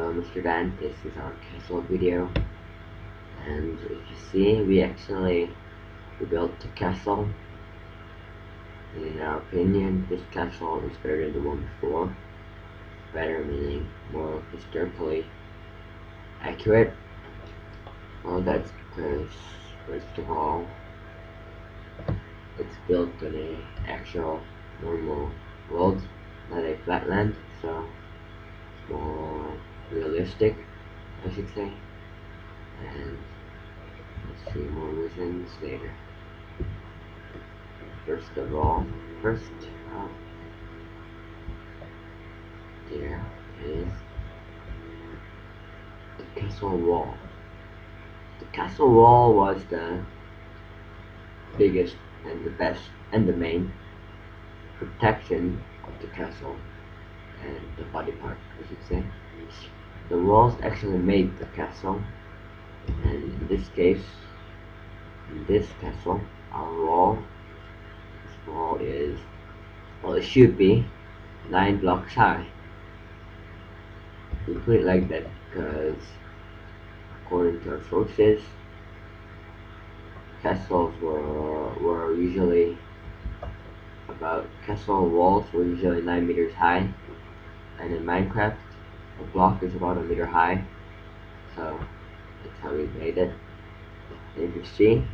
Hello Mr. Dan, this is our castle video, and if you see, we actually rebuilt the castle. In our opinion, this castle is better than the one before. Better meaning more historically accurate. Well, that's because, first of all, it's built on a actual normal world, not a flatland, so it's more realistic, I should say. And let's see more reasons later. First of all, there is the castle wall. The castle wall was the biggest and the best and the main protection of the castle and the body part, I should say. The walls actually made the castle, and in this case, in this castle, this wall is, well, it should be 9 blocks high. We put it like that because, according to our sources, castles were usually castle walls were usually 9 meters high, and in Minecraft, a block is about a meter high, so that's how we made it. And if you see,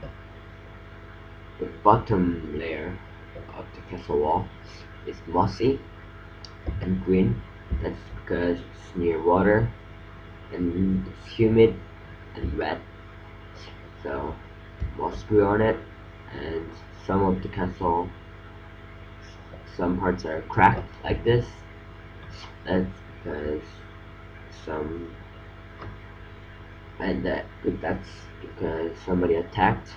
the bottom layer of the castle wall is mossy and green. That's because it's near water and it's humid and wet, so moss grew on it, and some of the castle, some parts are cracked like this. That's because that's because somebody attacked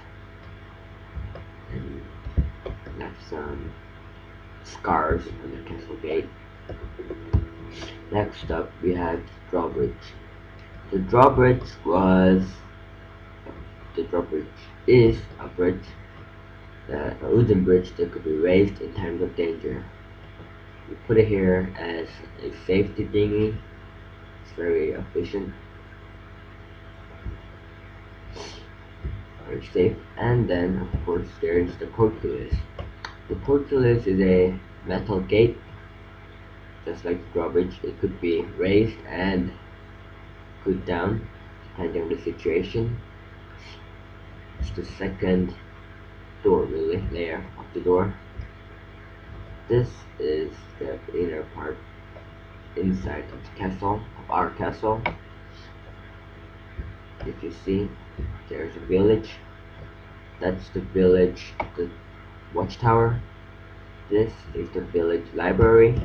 and left some scars on the castle gate. Next up, we have the drawbridge. The drawbridge is a bridge, a wooden bridge that could be raised in times of danger. We put it here as a safety thingy. It's very efficient, very safe. And then, of course, there's the portcullis. The portcullis is a metal gate, just like the drawbridge. It could be raised and put down, depending on the situation. It's the second door, really, layer of the door. This is the inner part inside of the castle, of our castle. If you see, there's a village. That's the village, the watchtower. This is the village library.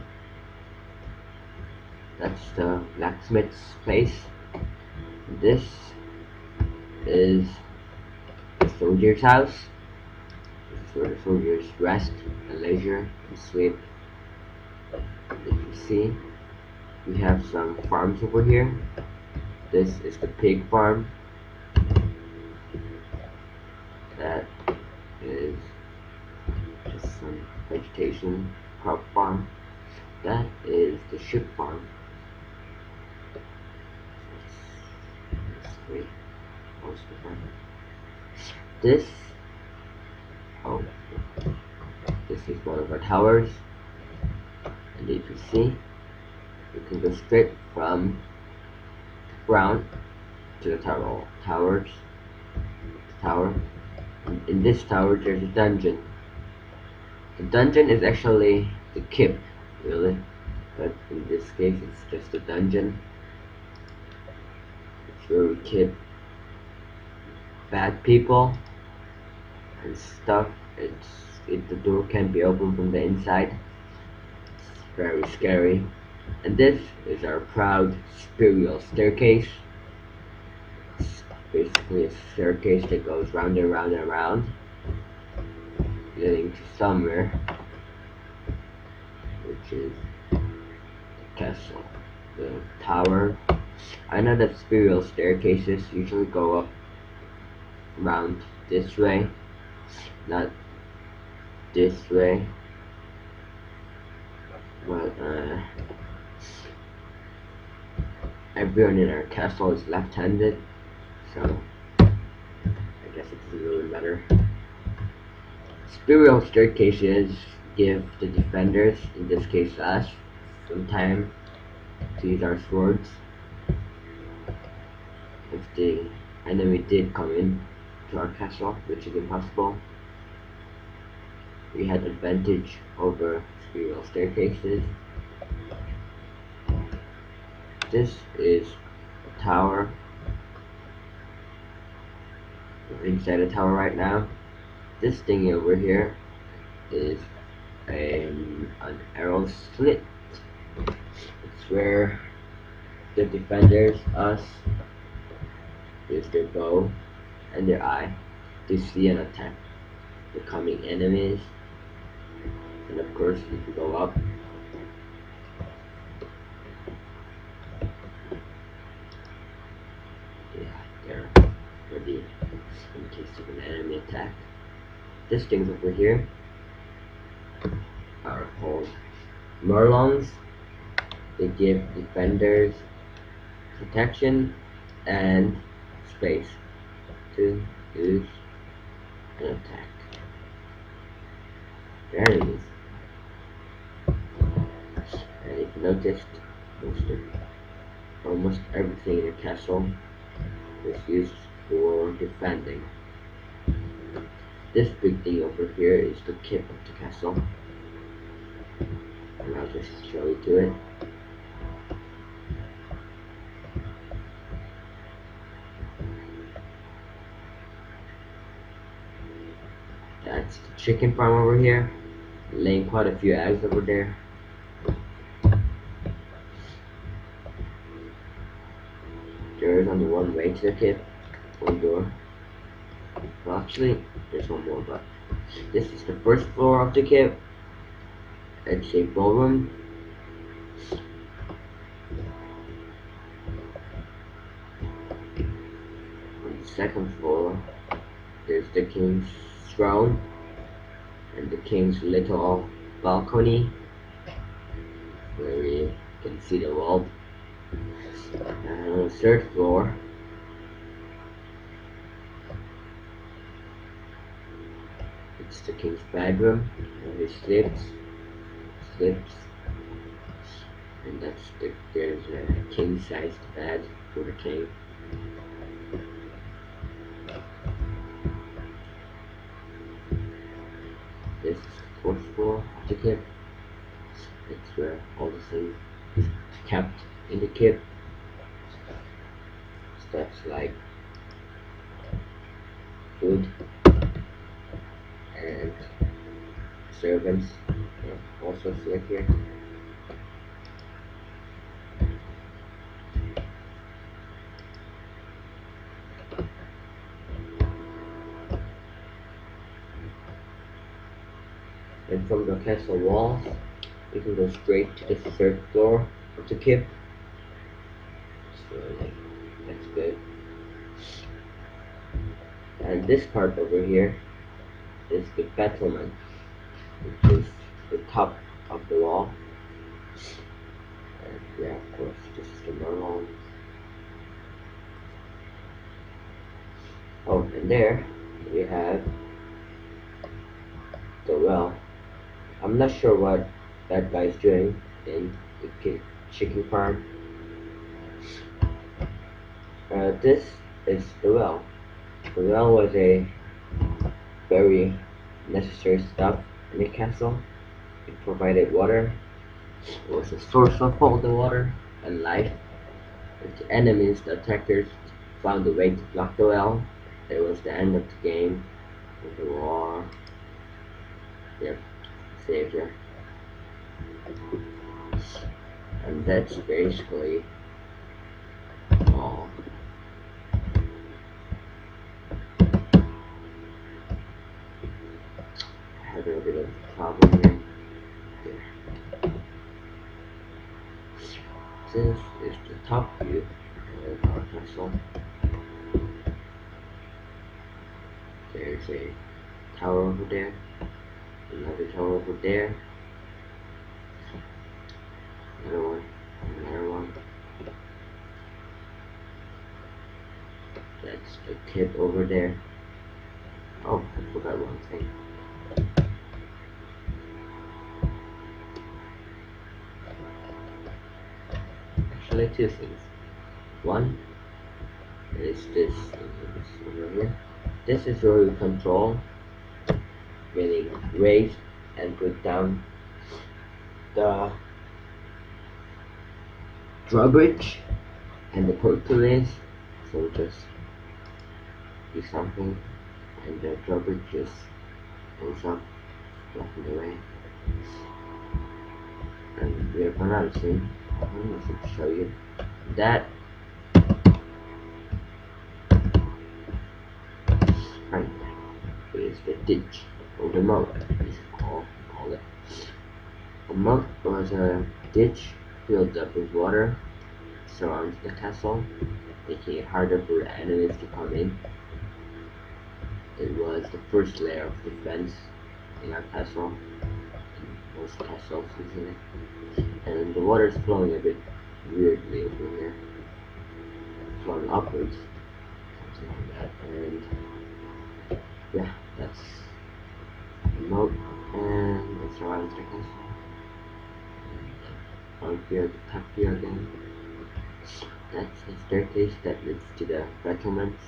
That's the blacksmith's place. This is the soldier's house. This is where the soldiers rest and leisure and sleep. If you see, we have some farms over here. This is the pig farm. That is just some vegetation crop farm. That is the sheep farm. Basically most of them. This is one of our towers, and if you see, you can go straight from the ground to the tower. In this tower, there's a dungeon. The dungeon is actually the keep, really, but in this case, it's just a dungeon. It's where we keep bad people and stuff. The door can't be opened from the inside. It's very scary. And this is our proud spiral staircase. It's basically a staircase that goes round and round and round, leading to somewhere, which is the castle, the tower. I know that spiral staircases usually go up around this way, not this way, but everyone in our castle is left-handed, so I guess it doesn't really matter. Spiral staircases give the defenders, in this case us, some time to use our swords. If the enemy did come in to our castle, which is impossible, we had advantage over spiral staircases. This is a tower. We're inside a tower right now. This thingy over here is an arrow slit. It's where the defenders, us, use their bow and their eye to see and attack the coming enemies. And of course, you can go up. Yeah, they're ready in case of an enemy attack. These things over here are called Merlons. They give defenders protection and space to use an attack their enemies. And if you noticed, almost everything in the castle is used for defending. This big thing over here is the keep of the castle, and I'll just show you to it. That's the chicken farm over here, laying quite a few eggs over there. There is only one way to the keep, one door. Well, actually, there's one more, but this is the first floor of the keep. It's a ballroom. On the second floor, there's the king's throne and the king's little balcony where we can see the world. And on the third floor, it's the king's bedroom where he sleeps, and there's a king-sized bed for the king. This is the fourth floor of the keep. It's where all the things is kept in the keep. Stuff like food and servants are also sleep here. And from the castle walls, you can go straight to the third floor of the keep. So that's good. And this part over here is the battlement, which is the top of the wall. And yeah, of course, this is the normal. Oh, and there we have the well. I'm not sure what that guy's doing in the chicken farm. This is the well. The well was a very necessary stuff in the castle. It provided water. It was a source of all the water and life. If the enemies, the attackers, found a way to block the well, it was the end of the game. With the war. Yep, saved her. And that's basically all. Having a bit of a problem here. This is the top view of our castle. There's a tower over there, another tower over there, another one, another one. That's the tip over there. Oh, I forgot one thing. Actually, two things. One is this over here. This is where you control, meaning raise and put down the drawbridge, and the portal is, so just do something and the drawbridge just goes up, blocking the way. And we have another thing I should show you. That right is the ditch or the moat, we should call it. A moat was a ditch filled up with water, surrounds the castle, making it harder for enemies to come in. It was the first layer of defense in our castle, in most castles usually. And the water is flowing a bit weirdly over here, flowing upwards, something like that. And yeah, that's the moat, and it surrounds the castle. Out here, the top here again. That's the staircase that leads to the battlements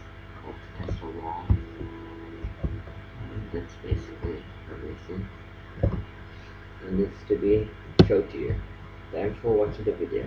of the castle wall. And that's basically everything that needs to be showed to you. Thanks for watching the video.